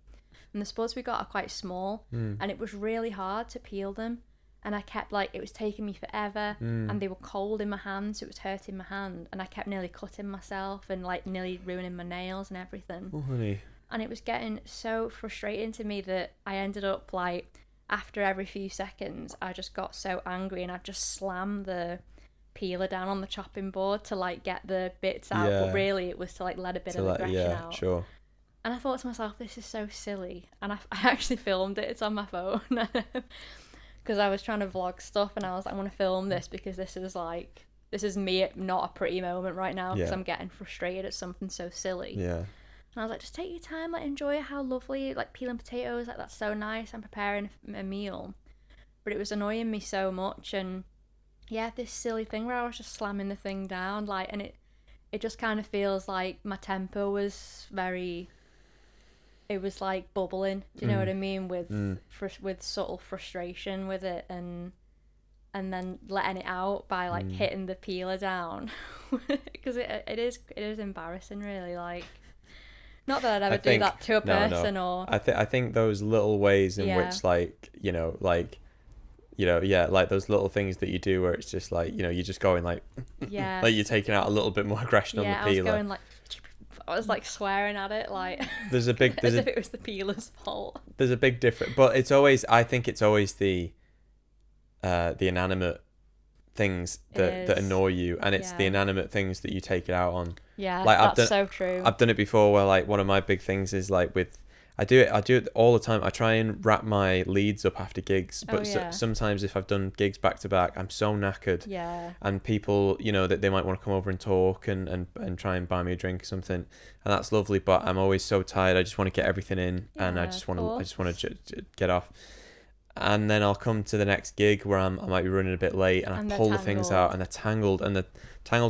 and the spuds we got are quite small, and it was really hard to peel them, and I kept, like, it was taking me forever, and they were cold in my hand, so it was hurting my hand, and I kept nearly cutting myself and, like, nearly ruining my nails and everything. Oh, honey. And it was getting so frustrating to me that I ended up, like, after every few seconds, I just got so angry, and I just slammed the peeler down on the chopping board to, like, get the bits out. But really it was to, like, let a bit of aggression out. Sure. And I thought to myself, this is so silly. And I actually filmed it. It's on my phone. Because I was trying to vlog stuff, and I was like, I want to film this because this is me, not a pretty moment right now, because I'm getting frustrated at something so silly. Yeah. And I was like, just take your time, like, enjoy how lovely, like, peeling potatoes, like, that's so nice. I'm preparing a meal. But it was annoying me so much, and this silly thing where I was just slamming the thing down, like, and it just kind of feels like my temper was it was like bubbling. Do you know what I mean? With subtle frustration with it, and then letting it out by, like, hitting the peeler down, because it is embarrassing, really, like. Not that I'd ever do that to a person. No. Or I think those little ways in which, like, like those little things that you do where it's just like, you're just going like, like you're taking out a little bit more aggression on the peeler. I was like swearing at it, like as if it was the peeler's fault. There's a big difference, but I think it's always the inanimate things that annoy you, and it's the inanimate things that you take it out on. Yeah, like, that's so true. I've done it before where, like, one of my big things is, like, I do it all the time. I try and wrap my leads up after gigs, but sometimes if I've done gigs back to back, I'm so knackered. Yeah. And people, that they might want to come over and talk and try and buy me a drink or something, and that's lovely. But I'm always so tired. I just want to get everything in, and I just want to get off. And then I'll come to the next gig where I might be running a bit late, and I pull the things out, and they're tangled,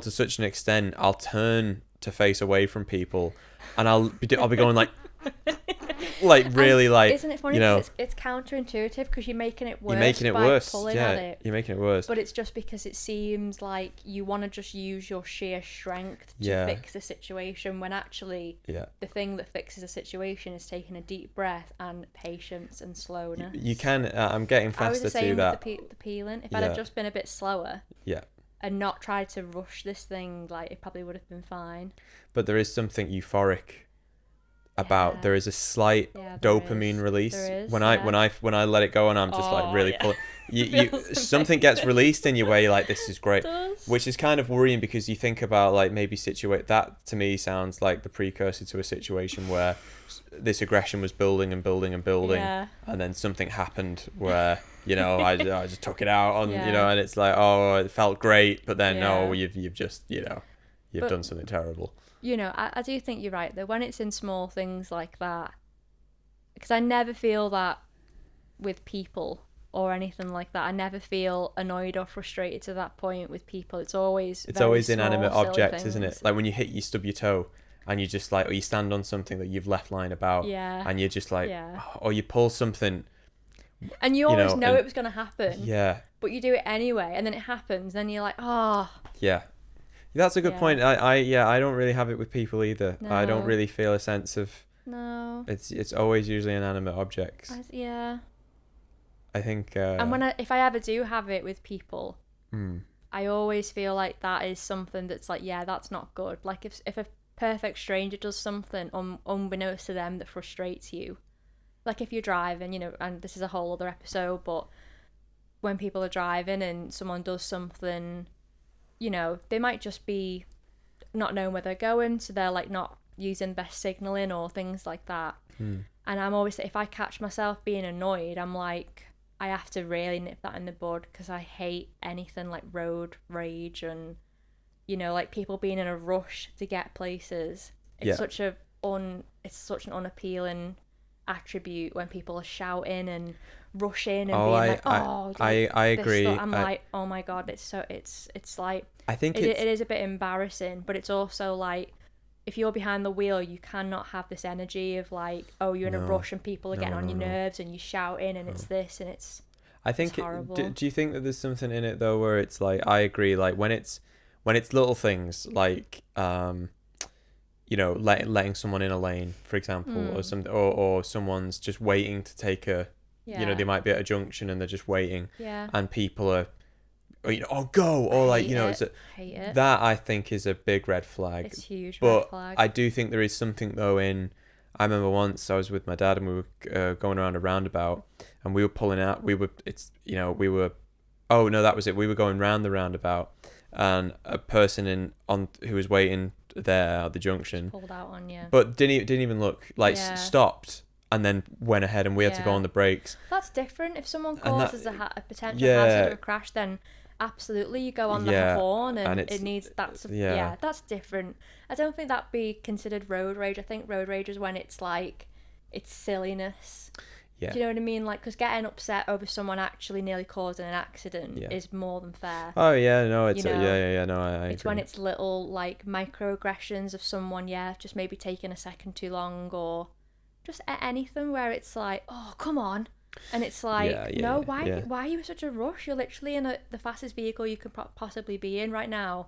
to such an extent I'll turn to face away from people, and I'll be going like like really, like, isn't it funny? It's counterintuitive, because you're making it worse. You're making it worse. But it's just because it seems like you want to just use your sheer strength to fix the situation, when actually the thing that fixes a situation is taking a deep breath and patience and slowness. You can. I'm getting faster to that. With the peeling. If I'd have just been a bit slower. Yeah. And not tried to rush this thing, like, it probably would have been fine. But there is something euphoric about. There is a slight dopamine release when I let it go, and I'm just like really pulling. You something gets released in your way. You're like, this is great, which is kind of worrying, because you think about, like, maybe that to me sounds like the precursor to a situation where this aggression was building and building and building, and then something happened where I just took it out on and it's like, oh, it felt great, but then you've just done something terrible. I do think you're right, though, when it's in small things like that, because I never feel that with people or anything like that. I never feel annoyed or frustrated to that point with people. It's always inanimate objects, isn't it? Like when you stub your toe, and you just like, or you stand on something that you've left lying about, and you're just like, or you pull something, and you always know it was going to happen, but you do it anyway, and then it happens, then you're like, that's a good point. I don't really have it with people either. No. I don't really feel a sense of. No. It's always usually inanimate objects. I think. And if I ever do have it with people, I always feel like that is something that's like, that's not good. Like if a perfect stranger does something unbeknownst to them that frustrates you, like if you're driving, and this is a whole other episode, but when people are driving and someone does something. They might just be not knowing where they're going, so they're like not using best signalling or things like that. And I'm always, if I catch myself being annoyed, I'm like, I have to really nip that in the bud, because I hate anything like road rage and, you know, like people being in a rush to get places. It's such an unappealing attribute when people are shouting and rushing and I agree. I'm like, oh my god, it's like, I think it is a bit embarrassing, but it's also like, if you're behind the wheel, you cannot have this energy of like, oh, you're in a rush and people are getting on your nerves and you're shouting and it's this and it's. I think it's horrible. Do you think that there's something in it though, where it's like, I agree, like when it's little things like you know, letting someone in a lane, for example, or something, or someone's just waiting to take a, you know, they might be at a junction and they're just waiting, and people are, you know, oh go, or like, you know, that I think is a big red flag. It's huge red flag. I do think there is something though in. I remember once I was with my dad and we were going around a roundabout and we were pulling out. We were going round the roundabout and a person who was waiting there at the junction pulled out on you, but didn't even look, like stopped and then went ahead and we had to go on the brakes. That's different. If someone causes a potential hazard or a crash, then absolutely you go on the horn and it needs that's different. I don't think that'd be considered road rage. I think road rage is when it's like, it's silliness. Do you know what I mean? Like, because getting upset over someone actually nearly causing an accident is more than fair. Oh yeah, no, it's no, I it's agree. when it's little like microaggressions of someone, just maybe taking a second too long, or just anything where it's like, oh come on, and it's like, why are you in such a rush? You're literally in the fastest vehicle you could possibly be in right now,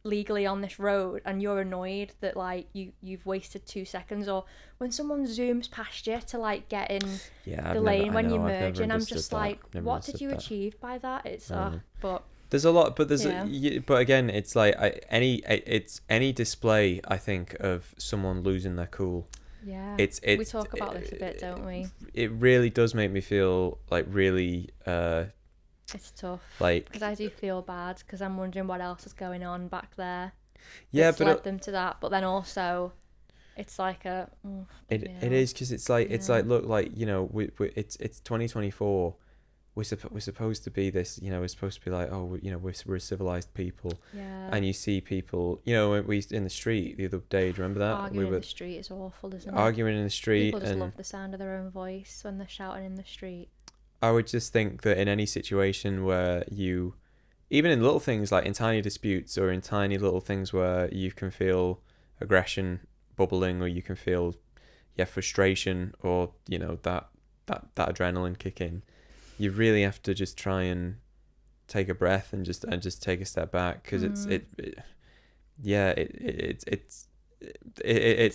legally on this road, and you're annoyed that like you've wasted 2 seconds. Or when someone zooms past you to like get in the lane when you're merging, I'm just like, what did you achieve by that? It's but there's a lot, but but again, it's like any display, I think, of someone losing their cool. It's we talk about this a bit, don't we? It really does make me feel like really it's tough, like, because I do feel bad, because I'm wondering what else is going on back there. But led them to that, but then also it's like it is, because it's like it's like, look, like, you know, it's 2024. We're supposed to be this, you know, we're supposed to be like, oh, you know, we're civilized people, and you see people, you know, we in the street the other day, do you remember that? Arguing in the street is awful, isn't it? Arguing in the street, people just love the sound of their own voice when they're shouting in the street. I would just think that in any situation where you, even in little things, like in tiny disputes or in tiny little things where you can feel aggression bubbling, or you can feel frustration, or, you know, that adrenaline kick in, you really have to just try and take a breath and just take a step back, because it's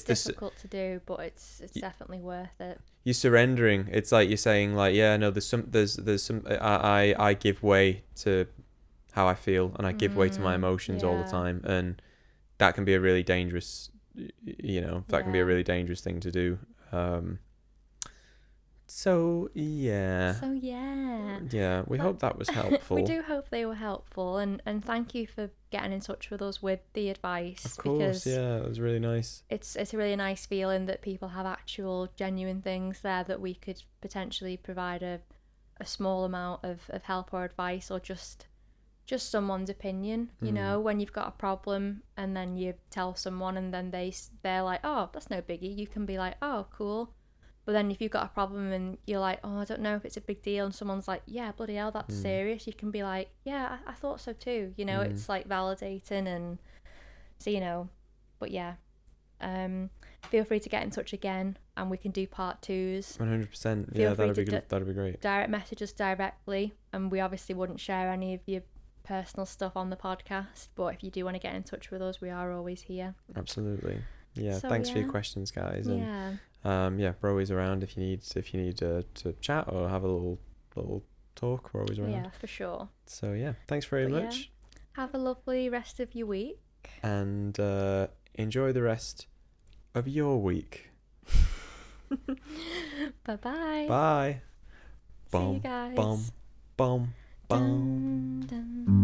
difficult to do, but it's definitely worth it. You're surrendering. It's like you're saying, like, there's some I give way to how I feel, and I give way to my emotions all the time, and that can be a really dangerous, can be a really dangerous thing to do. So we hope that was helpful. We do hope they were helpful, and thank you for getting in touch with us with the advice. Of course, it was really nice. It's a really nice feeling that people have actual genuine things there that we could potentially provide a small amount of help or advice, or just someone's opinion. You know, when you've got a problem and then you tell someone and then they're like, oh, that's no biggie, you can be like, oh, cool. But then if you've got a problem and you're like, oh, I don't know if it's a big deal, and someone's like, yeah, bloody hell, that's serious, you can be like, yeah, I thought so too. You know, it's like validating, and so, you know, but feel free to get in touch again, and we can do part 2s. 100%. Yeah, that'd be good. That'd be great. Direct message us directly, and we obviously wouldn't share any of your personal stuff on the podcast, but if you do want to get in touch with us, we are always here. Absolutely. Yeah, so, thanks for your questions, guys. And we're always around if you need to chat or have a little talk. We're always around. Yeah, for sure. So thanks very much. Have a lovely rest of your week, and enjoy the rest of your week. Bye-bye. Bye. See you guys. Bum, bum, bum. Dun, dun.